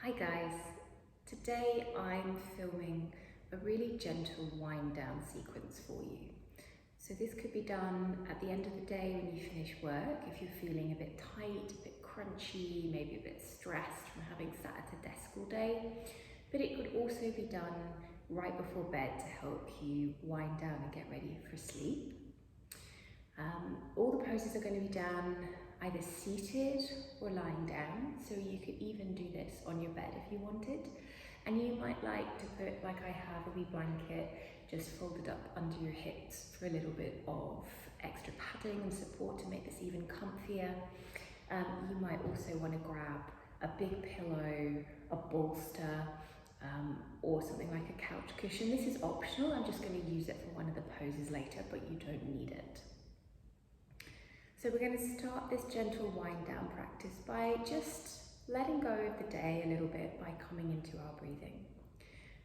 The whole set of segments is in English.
Hi guys, today I'm filming a really gentle wind down sequence for you. So this could be done at the end of the day when you finish work, if you're feeling a bit tight, a bit crunchy, maybe a bit stressed from having sat at a desk all day. But it could also be done right before bed to help you wind down and get ready for sleep. All the poses are going to be done either seated or lying down, so you could even do this on your bed if you wanted. And you might like to put, like I have, a wee blanket just folded up under your hips for a little bit of extra padding and support to make this even comfier. You might also want to grab a big pillow, a bolster, or something like a couch cushion. This is optional, I'm just going to use it for one of the poses later, but you don't need it. So we're going to start this gentle wind down practice by just letting go of the day a little bit by coming into our breathing.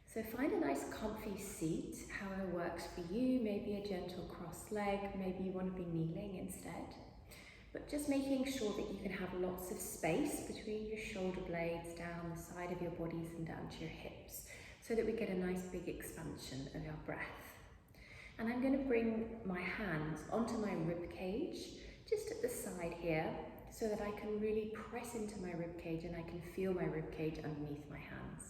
So find a nice comfy seat, however works for you, maybe a gentle cross leg, maybe you want to be kneeling instead. But just making sure that you can have lots of space between your shoulder blades, down the side of your bodies and down to your hips, so that we get a nice big expansion of our breath. And I'm going to bring my hands onto my rib cage, just at the side here, so that I can really press into my rib cage and I can feel my rib cage underneath my hands.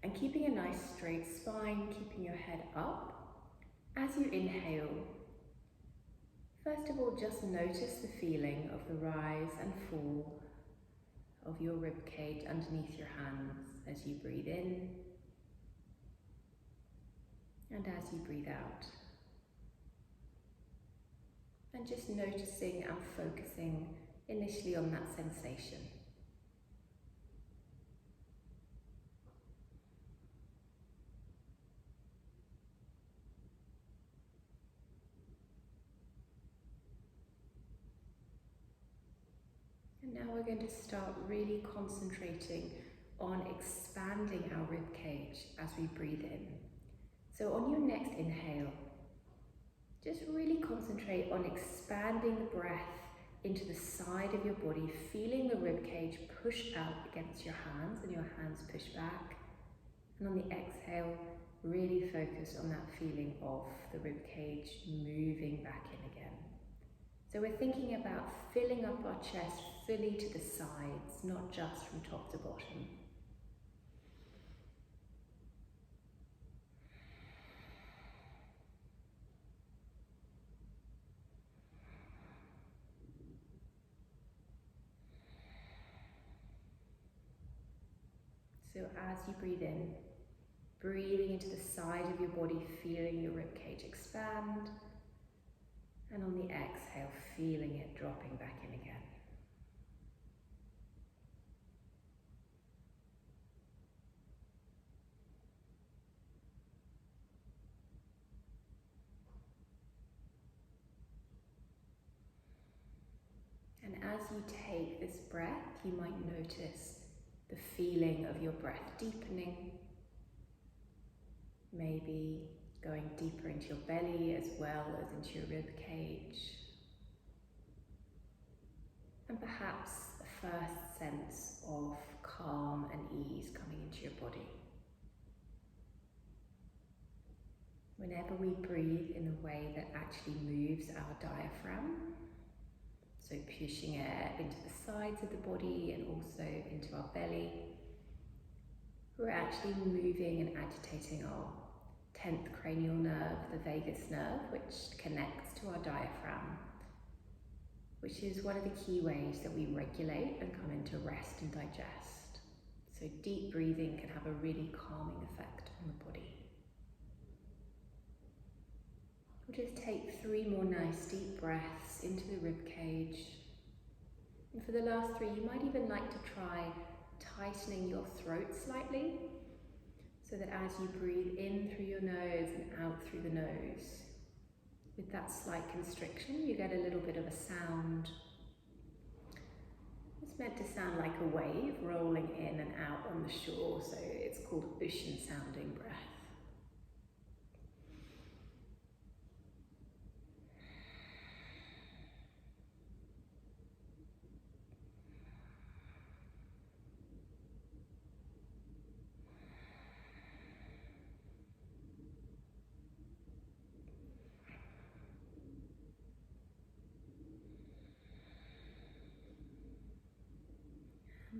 And keeping a nice straight spine, keeping your head up. As you inhale, first of all, just notice the feeling of the rise and fall of your rib cage underneath your hands as you breathe in and as you breathe out. And just noticing and focusing initially on that sensation. And now we're going to start really concentrating on expanding our rib cage as we breathe in. So on your next inhale, just really concentrate on expanding the breath into the side of your body, feeling the rib cage push out against your hands and your hands push back. And on the exhale, really focus on that feeling of the rib cage moving back in again. So we're thinking about filling up our chest fully to the sides, not just from top to bottom. So as you breathe in, breathing into the side of your body, feeling your ribcage expand, and on the exhale, feeling it dropping back in again. And as you take this breath, you might notice the feeling of your breath deepening, maybe going deeper into your belly as well as into your rib cage, and perhaps a first sense of calm and ease coming into your body. Whenever we breathe in a way that actually moves our diaphragm, so pushing air into the sides of the body and also into our belly, we're actually moving and agitating our 10th cranial nerve, the vagus nerve, which connects to our diaphragm, which is one of the key ways that we regulate and come into rest and digest. So deep breathing can have a really calming effect on the body. We'll just take 3 more nice deep breaths into the rib cage. And for the last 3, you might even like to try tightening your throat slightly, so that as you breathe in through your nose and out through the nose, with that slight constriction, you get a little bit of a sound. It's meant to sound like a wave rolling in and out on the shore, so it's called ocean sounding breath.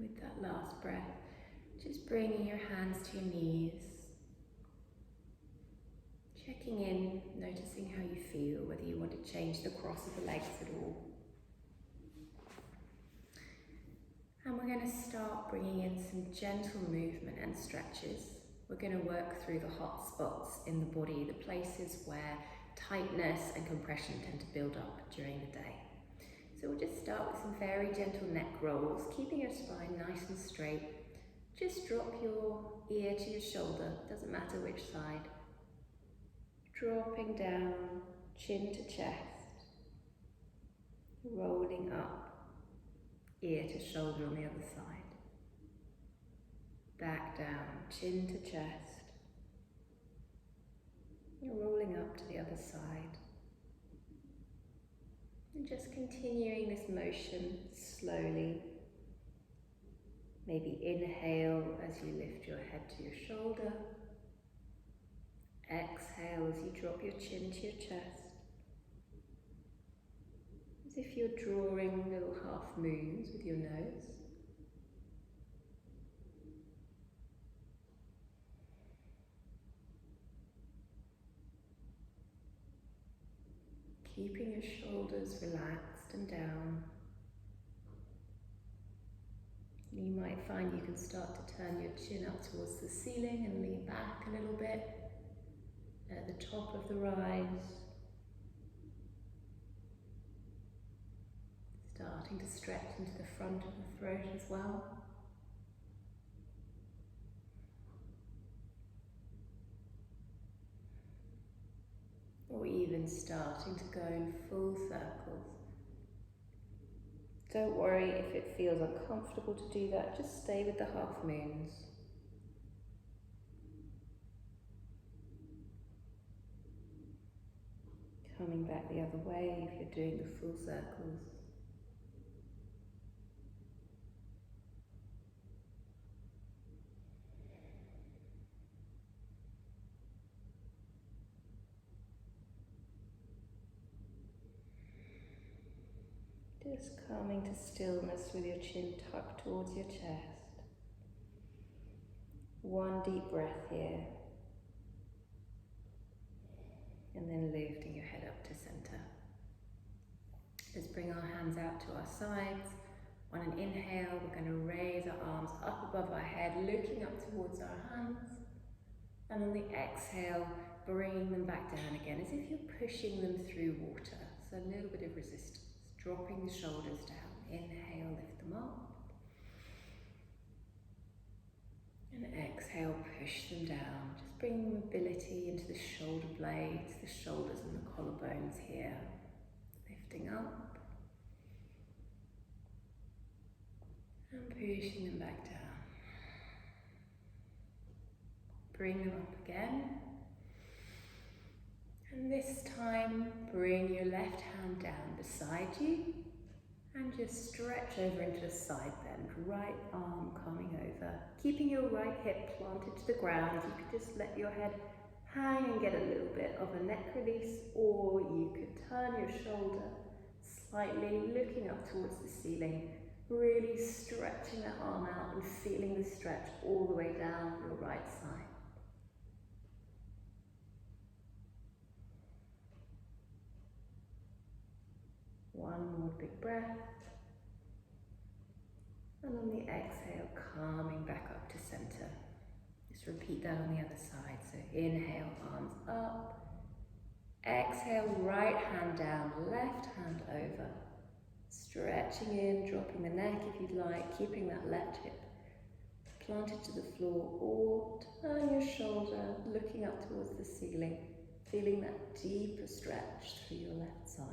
with that last breath, just bringing your hands to your knees, checking in, noticing how you feel, whether you want to change the cross of the legs at all. And we're going to start bringing in some gentle movement and stretches. We're going to work through the hot spots in the body, the places where tightness and compression tend to build up during the day. So we'll just start with some very gentle neck rolls, keeping your spine nice and straight. Just drop your ear to your shoulder, doesn't matter which side. Dropping down, chin to chest, rolling up, ear to shoulder on the other side. Back down, chin to chest, rolling up to the other side. And just continuing this motion slowly. Maybe inhale as you lift your head to your shoulder. Exhale as you drop your chin to your chest. As if you're drawing little half moons with your nose. Keeping your shoulders relaxed and down. You might find you can start to turn your chin up towards the ceiling and lean back a little bit at the top of the rise. Starting to stretch into the front of the throat as well. Or even starting to go in full circles. Don't worry if it feels uncomfortable to do that, just stay with the half moons. Coming back the other way if you're doing the full circles. Just coming to stillness with your chin tucked towards your chest. One deep breath here. And then lifting your head up to center. Let's bring our hands out to our sides. On an inhale, we're going to raise our arms up above our head, looking up towards our hands. And on the exhale, bringing them back down again, as if you're pushing them through water. So a little bit of resistance. Dropping the shoulders down. Inhale, lift them up. And exhale, push them down. Just bring mobility into the shoulder blades, the shoulders and the collarbones here. Lifting up. And pushing them back down. Bring them up again. And this time, bring your left hand down beside you and just stretch over into a side bend, right arm coming over. Keeping your right hip planted to the ground, you could just let your head hang and get a little bit of a neck release, or you could turn your shoulder slightly, looking up towards the ceiling, really stretching that arm out and feeling the stretch all the way down your right side. One more big breath. And on the exhale, calming back up to center. Just repeat that on the other side. So inhale, arms up. Exhale, right hand down, left hand over. Stretching in, dropping the neck if you'd like, keeping that left hip planted to the floor, or turn your shoulder, looking up towards the ceiling, feeling that deeper stretch through your left side.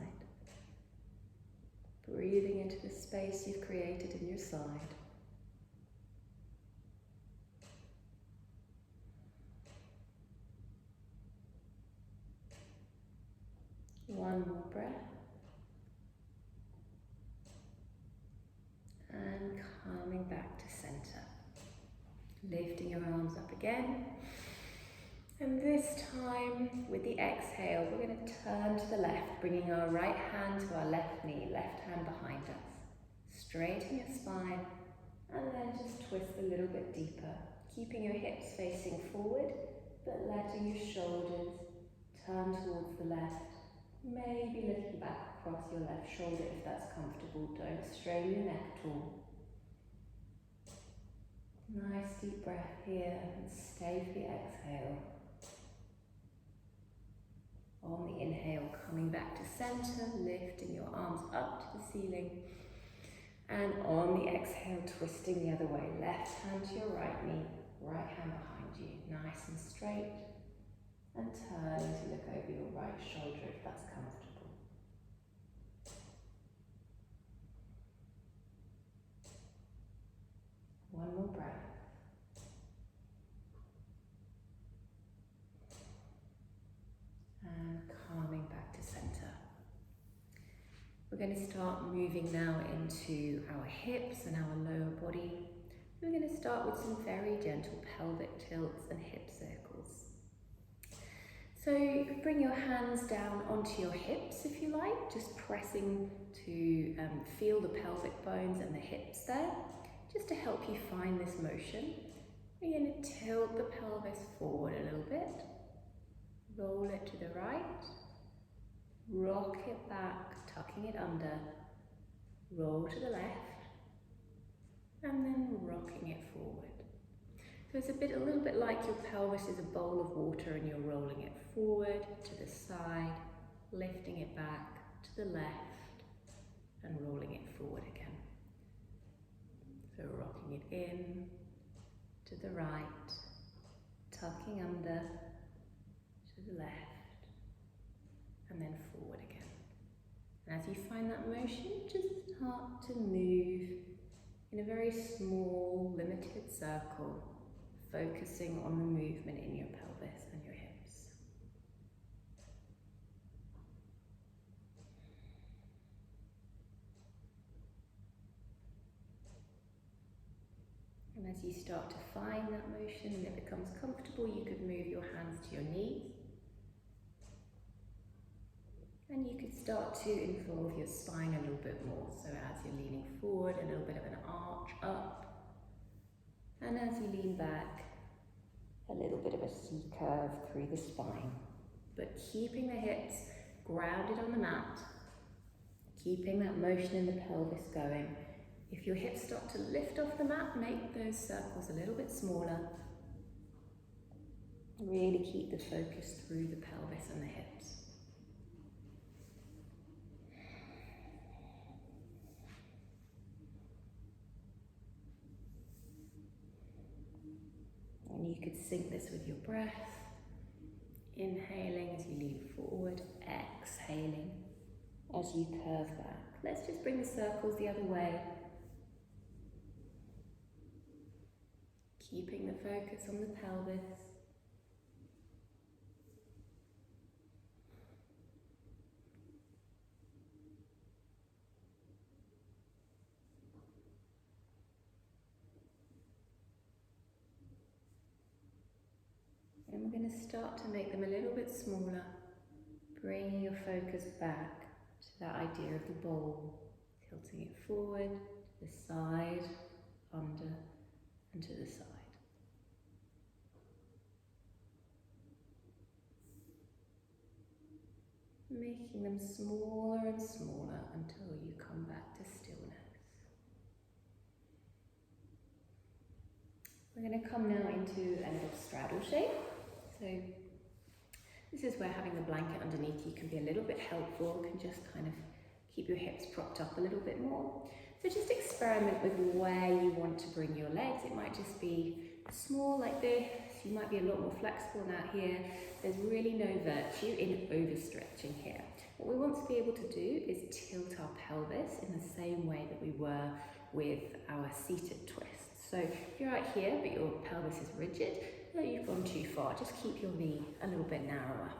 Breathing into the space you've created in your side. One more breath. And coming back to center. Lifting your arms up again. And this time, with the exhale, we're going to turn to the left, bringing our right hand to our left knee, left hand behind us. Straighten your spine And then just twist a little bit deeper, keeping your hips facing forward, but letting your shoulders turn towards the left. Maybe looking back across your left shoulder if that's comfortable. Don't strain your neck at all. Nice deep breath here and stay for the exhale. On the inhale, coming back to center, lifting your arms up to the ceiling. And on the exhale, twisting the other way. Left hand to your right knee, right hand behind you. Nice and straight. And turning to look over your right shoulder if that's comfortable. One more breath. And calming back to center. We're going to start moving now into our hips and our lower body. We're going to start with some very gentle pelvic tilts and hip circles. So bring your hands down onto your hips if you like, just pressing to feel the pelvic bones and the hips there, just to help you find this motion. We're going to tilt the pelvis forward a little bit, roll it to the right, rock it back, tucking it under, roll to the left, and then rocking it forward. So it's a little bit like your pelvis is a bowl of water and you're rolling it forward, to the side, lifting it back, to the left, and rolling it forward again. So rocking it in, to the right, tucking under, to the left, and then forward again. And as you find that motion, just start to move in a very small, limited circle, focusing on the movement in your pelvis and your hips. And as you start to find that motion and it becomes comfortable, you could move your hands to your knees. And you could start to involve your spine a little bit more. So as you're leaning forward, a little bit of an arch up. And as you lean back, a little bit of a C-curve through the spine. But keeping the hips grounded on the mat, keeping that motion in the pelvis going. If your hips start to lift off the mat, make those circles a little bit smaller. Really keep the focus through the pelvis and the hips. And you could sync this with your breath. Inhaling as you lean forward, exhaling as you curve back. Let's just bring the circles the other way. Keeping the focus on the pelvis. And we're going to start to make them a little bit smaller, bringing your focus back to that idea of the bowl, tilting it forward, to the side, under, and to the side. Making them smaller and smaller until you come back to stillness. We're going to come now into a little straddle shape. So this is where having the blanket underneath you can be a little bit helpful, can just kind of keep your hips propped up a little bit more. So just experiment with where you want to bring your legs. It might just be small like this. You might be a lot more flexible now here. There's really no virtue in overstretching here. What we want to be able to do is tilt our pelvis in the same way that we were with our seated twist. So if you're right here, but your pelvis is rigid, you've gone too far. Just keep your knee a little bit narrower.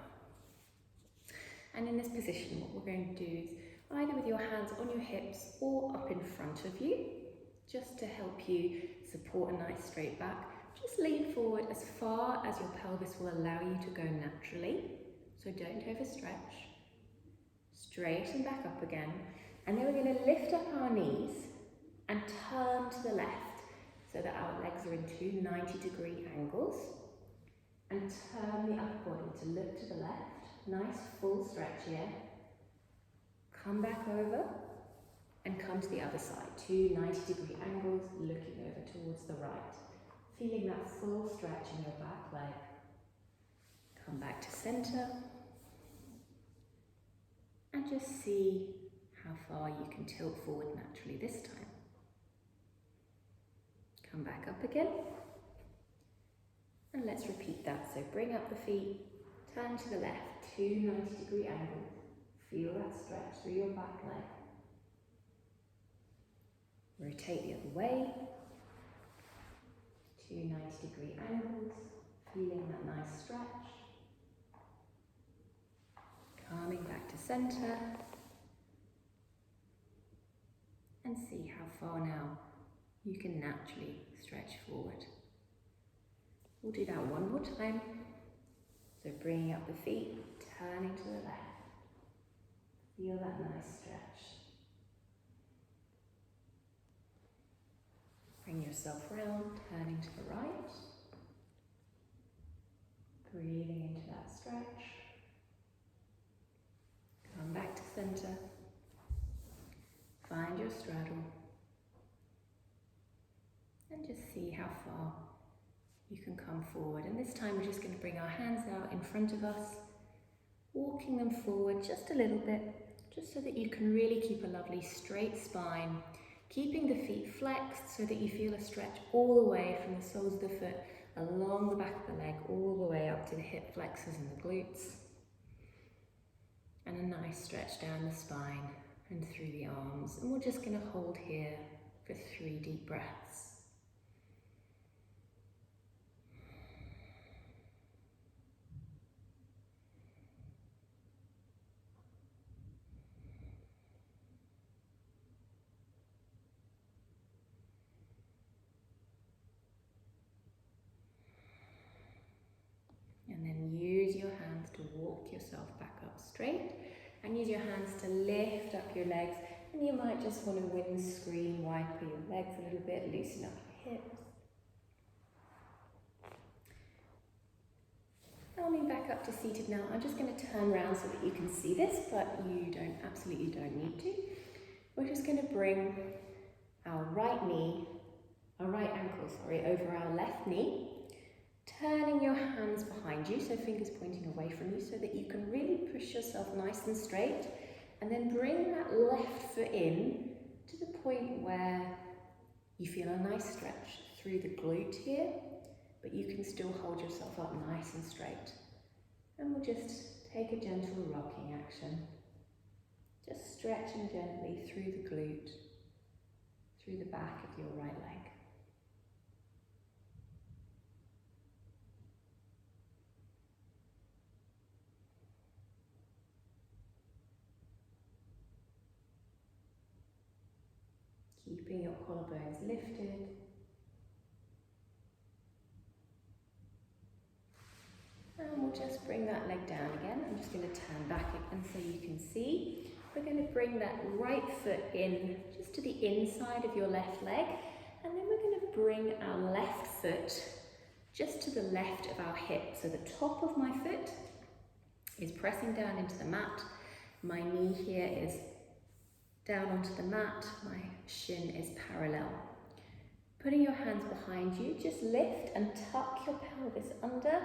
And in this position, what we're going to do is either with your hands on your hips or up in front of you, just to help you support a nice straight back. Just lean forward as far as your pelvis will allow you to go naturally. So don't overstretch. Straighten back up again. And then we're going to lift up our knees and turn to the left. legs are in two 90-degree angles. And turn the upper body to look to the left. Nice full stretch here. Come back over and come to the other side. Two 90-degree angles, looking over towards the right. Feeling that full stretch in your back leg. Come back to center. And just see how far you can tilt forward naturally this time. Come back up again. And let's repeat that. So bring up the feet, turn to the left, two 90-degree angles. Feel that stretch through your back leg. Rotate the other way. Two 90-degree angles. Feeling that nice stretch. Coming back to center. And see how far now you can naturally stretch forward. We'll do that one more time. So bringing up the feet, turning to the left. Feel that nice stretch. Bring yourself round, turning to the right. Breathing into that stretch. Come back to center. Find your straddle. And just see how far you can come forward. And this time we're just going to bring our hands out in front of us, walking them forward just a little bit, just so that you can really keep a lovely straight spine, keeping the feet flexed so that you feel a stretch all the way from the soles of the foot along the back of the leg, all the way up to the hip flexors and the glutes. And a nice stretch down the spine and through the arms. And we're just going to hold here for 3 deep breaths. And then use your hands to walk yourself back up straight, and use your hands to lift up your legs. And you might just want to windscreen wipe your legs a little bit, loosen up your hips. Coming back up to seated now. I'm just going to turn around so that you can see this, but you absolutely don't need to. We're just going to bring our right ankle, over our left knee. Turning your hands behind you, so fingers pointing away from you, so that you can really push yourself nice and straight, and then bring that left foot in to the point where you feel a nice stretch through the glute here, but you can still hold yourself up nice and straight. And we'll just take a gentle rocking action, just stretching gently through the glute, through the back of your right leg. Keeping your collarbones lifted. And we'll just bring that leg down again. I'm just going to turn back again so you can see. We're going to bring that right foot in just to the inside of your left leg. And then we're going to bring our left foot just to the left of our hip. So the top of my foot is pressing down into the mat. My knee here is down onto the mat, my shin is parallel. Putting your hands behind you, just lift and tuck your pelvis under,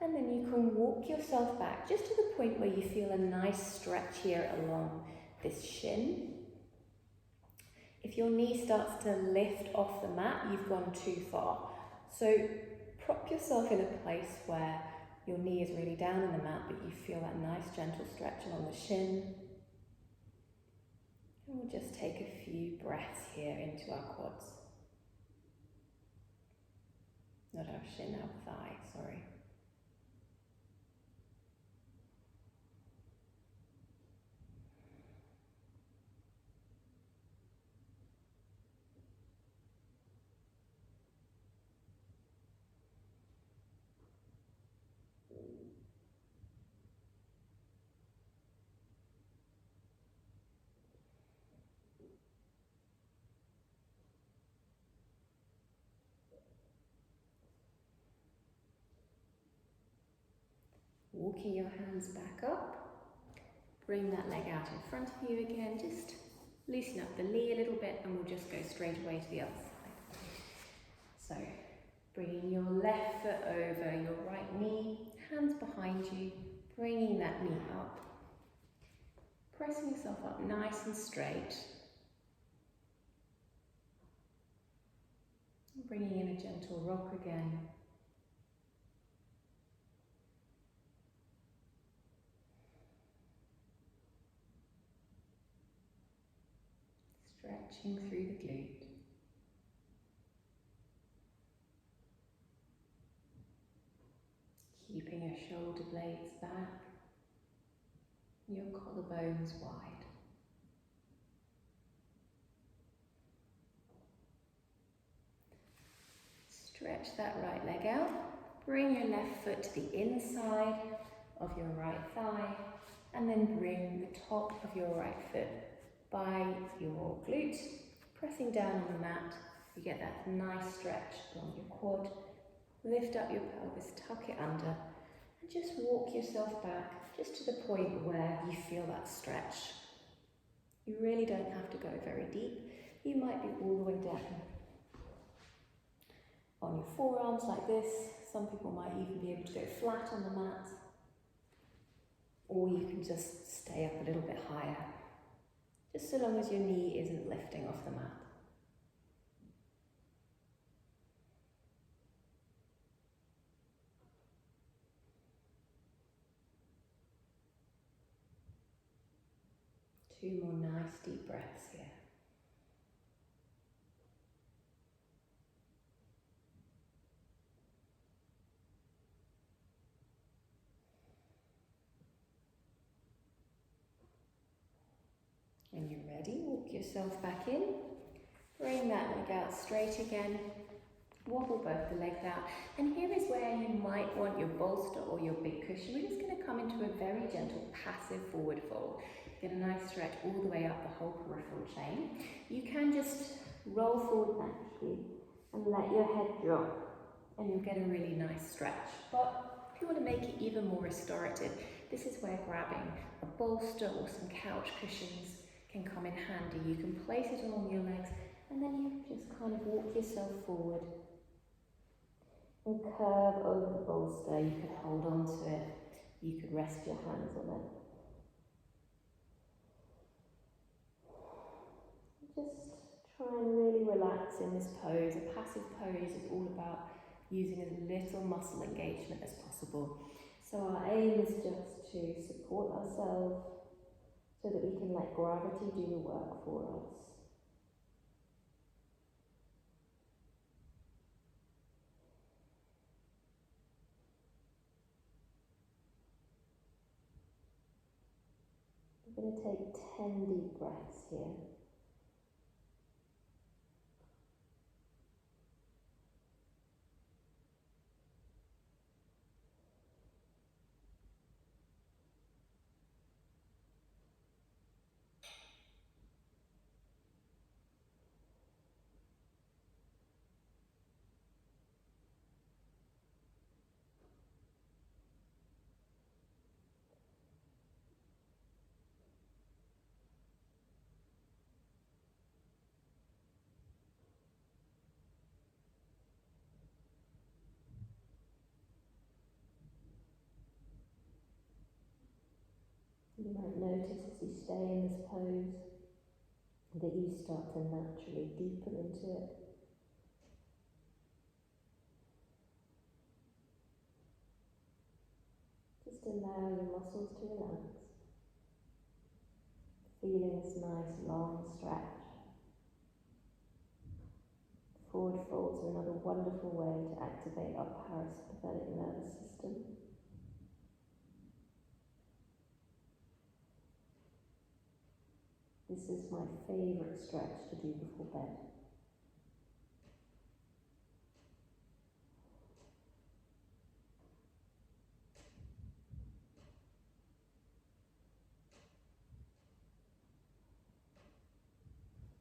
and then you can walk yourself back just to the point where you feel a nice stretch here along this shin. If your knee starts to lift off the mat, you've gone too far. So prop yourself in a place where your knee is really down in the mat, but you feel that nice gentle stretch along the shin. And we'll just take a few breaths here into our quads. Not our shin, our thigh, sorry. Walking your hands back up. Bring that leg out in front of you again. Just loosen up the knee a little bit and we'll just go straight away to the other side. So, bringing your left foot over your right knee, hands behind you, bringing that knee up. Pressing yourself up nice and straight. Bringing in a gentle rock again. Stretching through the glute. Keeping your shoulder blades back, your collarbones wide. Stretch that right leg out. Bring your left foot to the inside of your right thigh and then bring the top of your right foot by your glute, pressing down on the mat. You get that nice stretch along your quad. Lift up your pelvis, tuck it under, and just walk yourself back just to the point where you feel that stretch. You really don't have to go very deep. You might be all the way down on your forearms like this. Some people might even be able to go flat on the mat, or you can just stay up a little bit higher, just so long as your knee isn't lifting off the mat. Two more nice deep breaths here. When you're ready, walk yourself back in. Bring that leg out straight again. Wobble both the legs out. And here is where you might want your bolster or your big cushion. We're just going to come into a very gentle passive forward fold. Get a nice stretch all the way up the whole peripheral chain. You can just roll forward naturally and let your head drop, and you'll get a really nice stretch. But if you want to make it even more restorative, this is where grabbing a bolster or some couch cushions can come in handy. You can place it along your legs and then you just kind of walk yourself forward and curve over the bolster. You could hold on to it, you could rest your hands on it. Just try and really relax in this pose. A passive pose is all about using as little muscle engagement as possible. So our aim is just to support ourselves so that we can let gravity do the work for us. We're going to take 10 deep breaths here. You might notice as you stay in this pose that you start to naturally deepen into it. Just allow your muscles to relax, feeling this nice long stretch. Forward folds are another wonderful way to activate our parasympathetic nervous system. This is my favourite stretch to do before bed.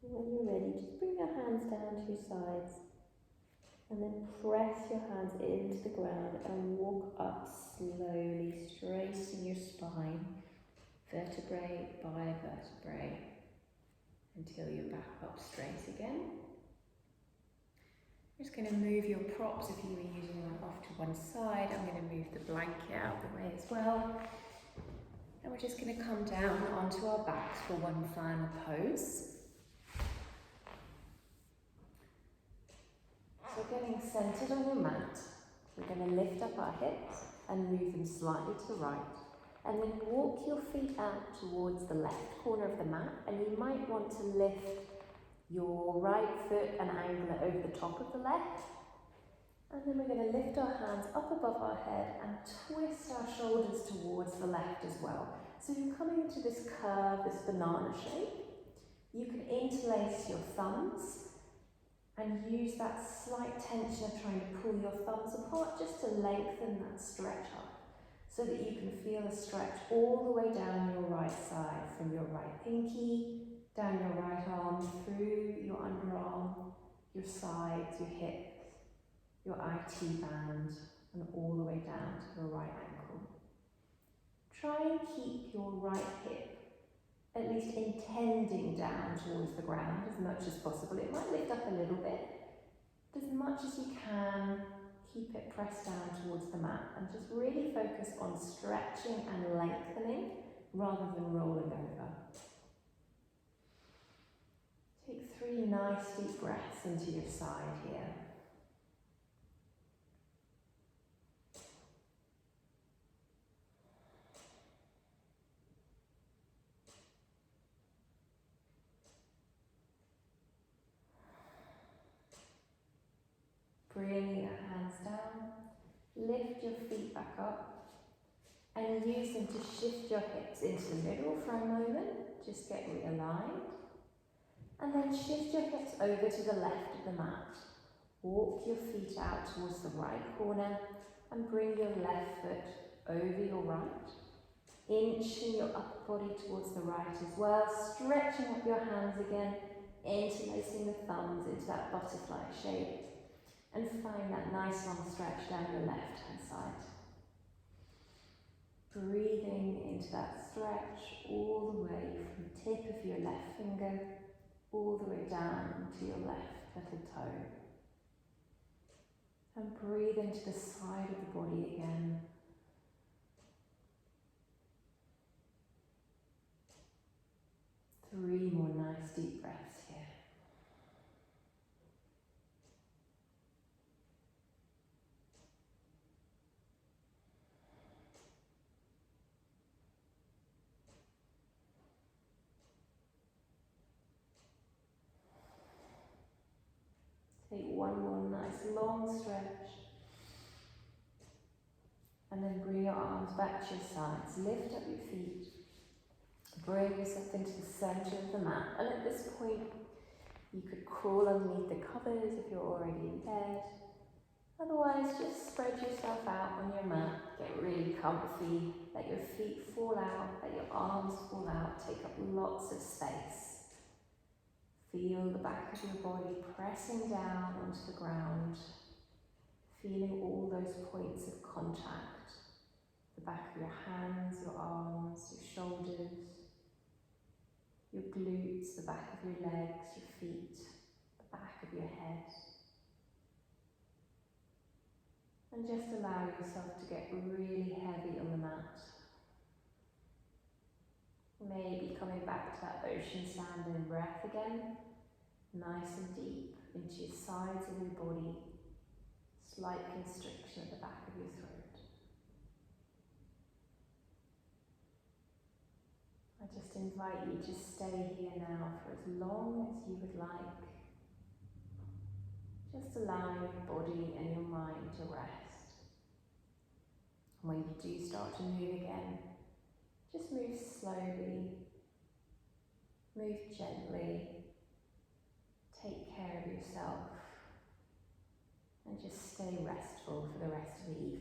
And when you're ready, just bring your hands down to your sides And then press your hands into the ground and walk up slowly, straightening your spine, vertebrae by vertebrae, until you're back up straight again. I'm just going to move your props, if you were using them, off to one side. I'm going to move the blanket out of the way as well. And we're just going to come down onto our backs for one final pose. So getting centered on your mat, we're going to lift up our hips and move them slightly to the right. And then walk your feet out towards the left corner of the mat, and you might want to lift your right foot and angle it over the top of the left. And then we're going to lift our hands up above our head and twist our shoulders towards the left as well. So you're coming into this curve, this banana shape. You can interlace your thumbs and use that slight tension of trying to pull your thumbs apart just to lengthen that stretch up, so that you can feel a stretch all the way down your right side, from your right pinky, down your right arm, through your underarm, your sides, your hips, your IT band, and all the way down to your right ankle. Try and keep your right hip at least intending down towards the ground as much as possible. It might lift up a little bit, but as much as you can, keep it pressed down towards the mat, and just really focus on stretching and lengthening rather than rolling over. Take 3 nice deep breaths into your side here. Bring your hands down, lift your feet back up, and use them to shift your hips into the middle for a moment. Just get realigned. And then shift your hips over to the left of the mat. Walk your feet out towards the right corner and bring your left foot over your right. Inching your upper body towards the right as well, stretching up your hands again, interlacing the thumbs into that butterfly shape. And find that nice long stretch down your left hand side. Breathing into that stretch all the way from the tip of your left finger all the way down to your left little toe. And breathe into the side of the body again. Three more nice deep breaths here. Take one more nice long stretch. And then bring your arms back to your sides. Lift up your feet. Bring yourself into the center of the mat. And at this point, you could crawl underneath the covers if you're already in bed. Otherwise, just spread yourself out on your mat. Get really comfy. Let your feet fall out. Let your arms fall out. Take up lots of space. Feel the back of your body pressing down onto the ground. Feeling all those points of contact. The back of your hands, your arms, your shoulders, your glutes, the back of your legs, your feet, the back of your head. And just allow yourself to get really heavy on the mat. Maybe coming back to that ocean sounding breath again. Nice and deep into your sides of your body. Slight constriction at the back of your throat. I just invite you to stay here now for as long as you would like. Just allowing your body and your mind to rest. And when you do start to move again, just move slowly, move gently, take care of yourself, and just stay restful for the rest of the evening.